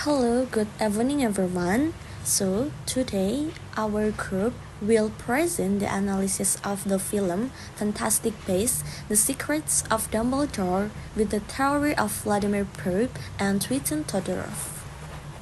Hello, good evening everyone. So, today our group will present the analysis of the film Fantastic Beasts: The Secrets of Dumbledore with the theory of Vladimir Proop and Twiton Todorov.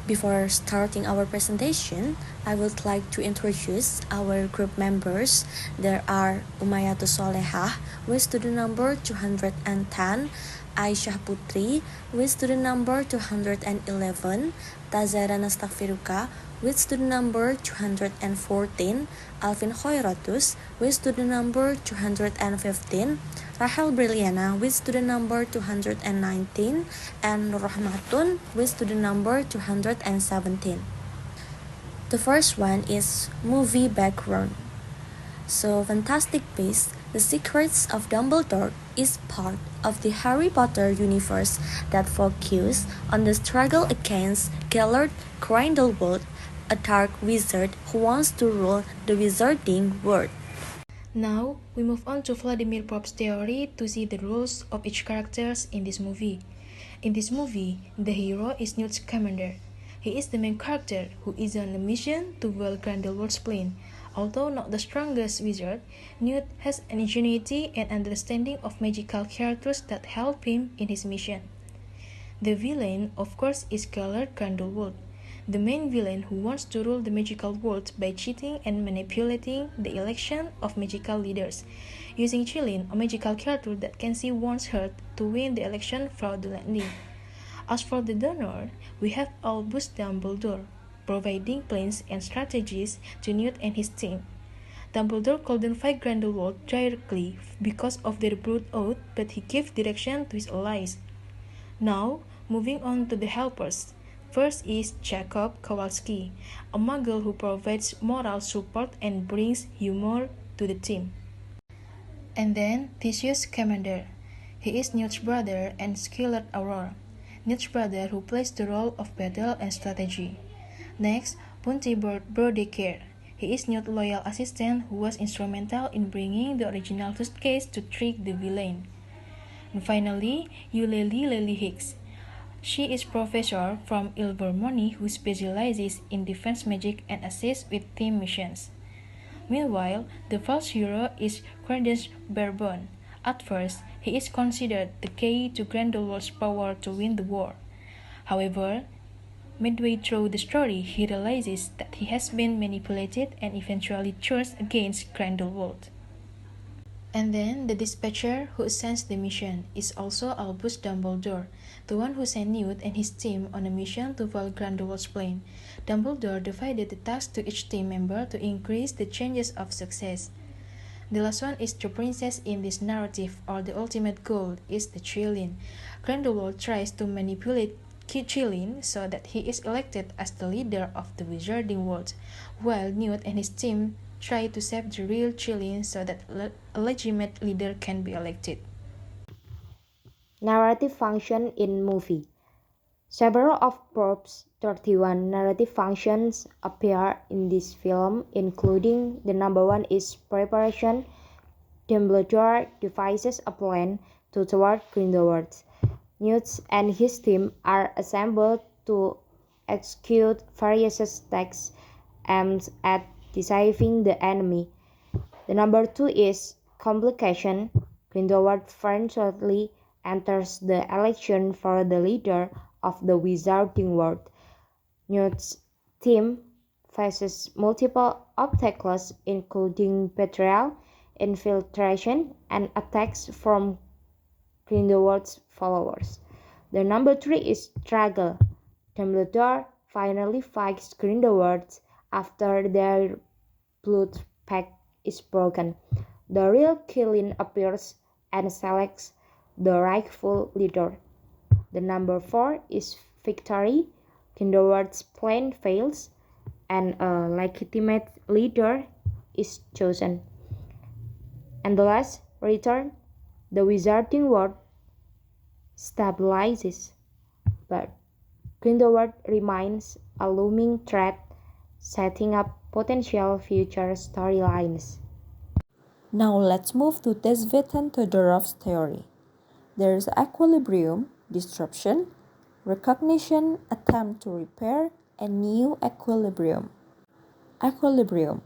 Before starting our presentation, I would like to introduce our group members. There are Umayyatus Solehah with student number 210, Aisyah Putri with student number 211, Tazara Nastafiruka with student number 214, Alvin Khoiratus with student number 215, Rahel Briliana with student number 219, and Nur Rahmatun with student number 217. The first one is movie background. So, Fantastic Beasts: The Secrets of Dumbledore is part of the Harry Potter universe that focuses on the struggle against Gellert Grindelwald, a dark wizard who wants to rule the wizarding world. Now, we move on to Vladimir Proop's theory to see the roles of each characters in this movie. In this movie, the hero is Newt Scamander. He is the main character who is on a mission to foil Grindelwald's plan. Although not the strongest wizard, Newt has an ingenuity and understanding of magical characters that help him in his mission. The villain, of course, is Gellert Grindelwald, the main villain who wants to rule the magical world by cheating and manipulating the election of magical leaders, using Qilin, a magical character that can see one's heart, to win the election fraudulently. As for the donor, we have Albus Dumbledore, providing plans and strategies to Newt and his team. Dumbledore couldn't fight Grindelwald directly because of their blood oath, but he gave direction to his allies. Now, moving on to the helpers. First is Jacob Kowalski, a muggle who provides moral support and brings humor to the team. And then Theseus Scamander. He is Newt's brother and Skillert Auror, Newt's brother who plays the role of battle and strategy. Next, Puntibert Brodeker. He is Newt's loyal assistant who was instrumental in bringing the original suitcase to trick the villain. And finally, Eulalie Lily Hicks. She is professor from Ilvermorny who specializes in defense magic and assists with team missions. Meanwhile, the false hero is Credence Barebone. At first, he is considered the key to Grindelwald's power to win the war. However, midway through the story, he realizes that he has been manipulated and eventually turns against Grindelwald. And then the dispatcher who assigns the mission is also Albus Dumbledore, the one who sent Newt and his team on a mission to foil Grindelwald's plan. Dumbledore divided the task to each team member to increase the chances of success. The last one is the princess in this narrative, or the ultimate goal is the Qilin. Grindelwald tries to manipulate Qilin so that he is elected as the leader of the wizarding world, while Newt and his team try to save the real Qilin so that a legitimate leader can be elected. Narrative function in movie. Several of Proop's 31 narrative functions appear in this film, including the number one is preparation. Dumbledore devises a plan to thwart Grindelwald. Newt and his team are assembled to execute various attacks aimed at deceiving the enemy. The number two is complication. Grindelwald eventually enters the election for the leader of the wizarding world. Newt's team faces multiple obstacles including betrayal, infiltration, and attacks from Grindelwald's followers. The number three is struggle. Dumbledore finally fights Grindelwald after their blood pact is broken. The real Qilin appears and selects the rightful leader. The number four is victory. Grindelwald's plan fails, and a legitimate leader is chosen. And the last, return. The wizarding world stabilizes, but Grindelwald remains a looming threat, setting up potential future storylines. Now let's move to Twiton Todorov's theory. There is equilibrium, disruption, recognition, attempt to repair, and new equilibrium. Equilibrium.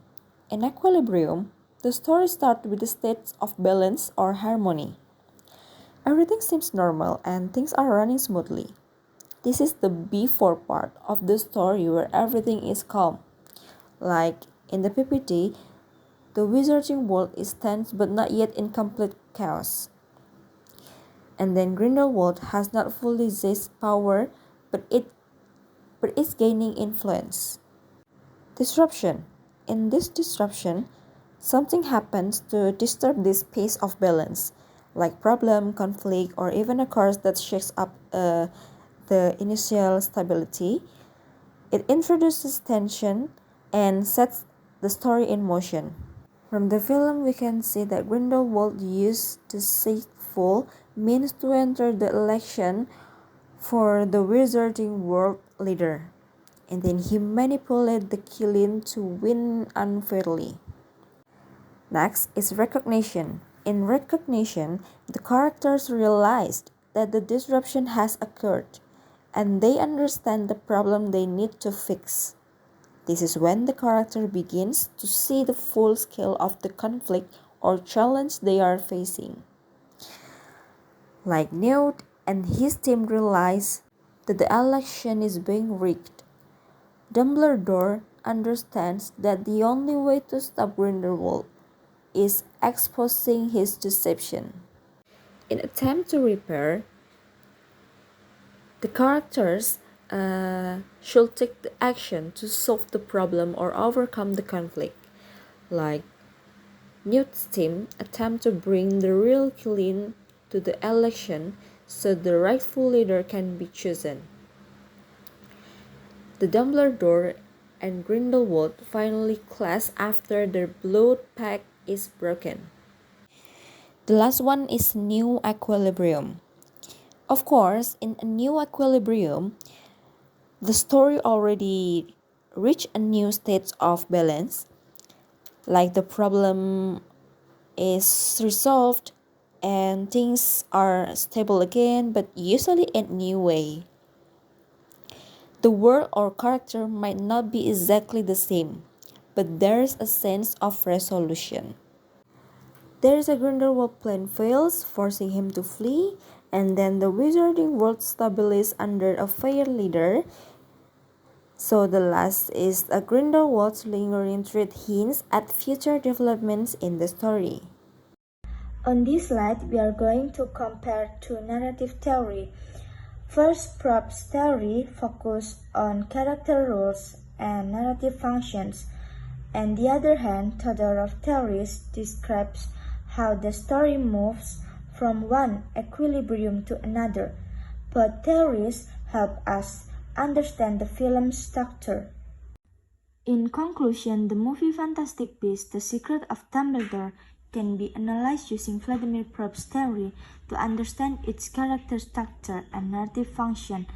In equilibrium, the story starts with the states of balance or harmony. Everything seems normal and things are running smoothly. This is the before part of the story where everything is calm. Like in the PPT, the wizarding world is tense but not yet in complete chaos. And then Grindelwald has not fully seized power, but is gaining influence. Disruption. In this disruption, something happens to disturb this pace of balance, like problem, conflict, or even a curse that shakes up the initial stability. It introduces tension and sets the story in motion. From the film, we can see that Grindelwald used deceitful means to enter the election for the Wizarding World leader, and then he manipulated the Qilin to win unfairly. Next is recognition. In recognition, the characters realized that the disruption has occurred, and they understand the problem they need to fix. This is when the character begins to see the full scale of the conflict or challenge they are facing. Like Newt and his team realize that the election is being rigged. Dumbledore understands that the only way to stop Grindelwald is exposing his deception. In attempt to repair, the characters should take the action to solve the problem or overcome the conflict. Like Newt's team attempt to bring the real Qilin to the election so the rightful leader can be chosen. The Dumbledore and Grindelwald finally clash after their blood pact is broken. The last one is new equilibrium. Of course, in a new equilibrium, the story already reached a new state of balance. Like the problem is resolved and things are stable again, but usually in a new way. The world or character might not be exactly the same, but there's a sense of resolution. There's a Grindelwald plan fails, forcing him to flee, and then the wizarding world stabilizes under a fair leader. So the last is a Grindelwald's lingering threat hints at future developments in the story. On this slide, we are going to compare two narrative theory. First, Probst's theory focused on character roles and narrative functions, and the other hand, Todorov theories describes how the story moves from one equilibrium to another. Both theories help us understand the film's structure. In conclusion, the movie Fantastic Beasts: The Secret of Dumbledore can be analyzed using Vladimir Probst's theory to understand its character structure and narrative function,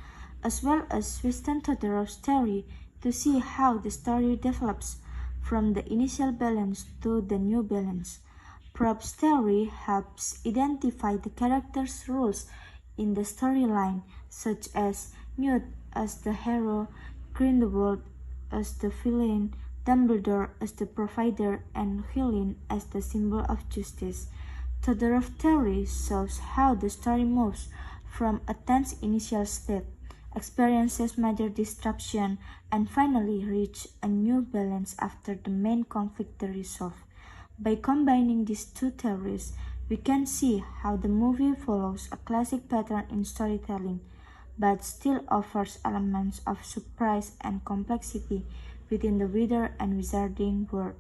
as well as Winston Todorov's theory to see how the story develops from the initial balance to the new balance. Probst's theory helps identify the characters' roles in the storyline, such as Newt as the hero, Grindelwald as the villain, Dumbledore as the provider, and Qilin as the symbol of justice. Todorov's theory shows how the story moves from a tense initial state, experiences major disruption, and finally reach a new balance after the main conflict is resolved. By combining these two theories, we can see how the movie follows a classic pattern in storytelling, but still offers elements of surprise and complexity within the Wither and Wizarding world.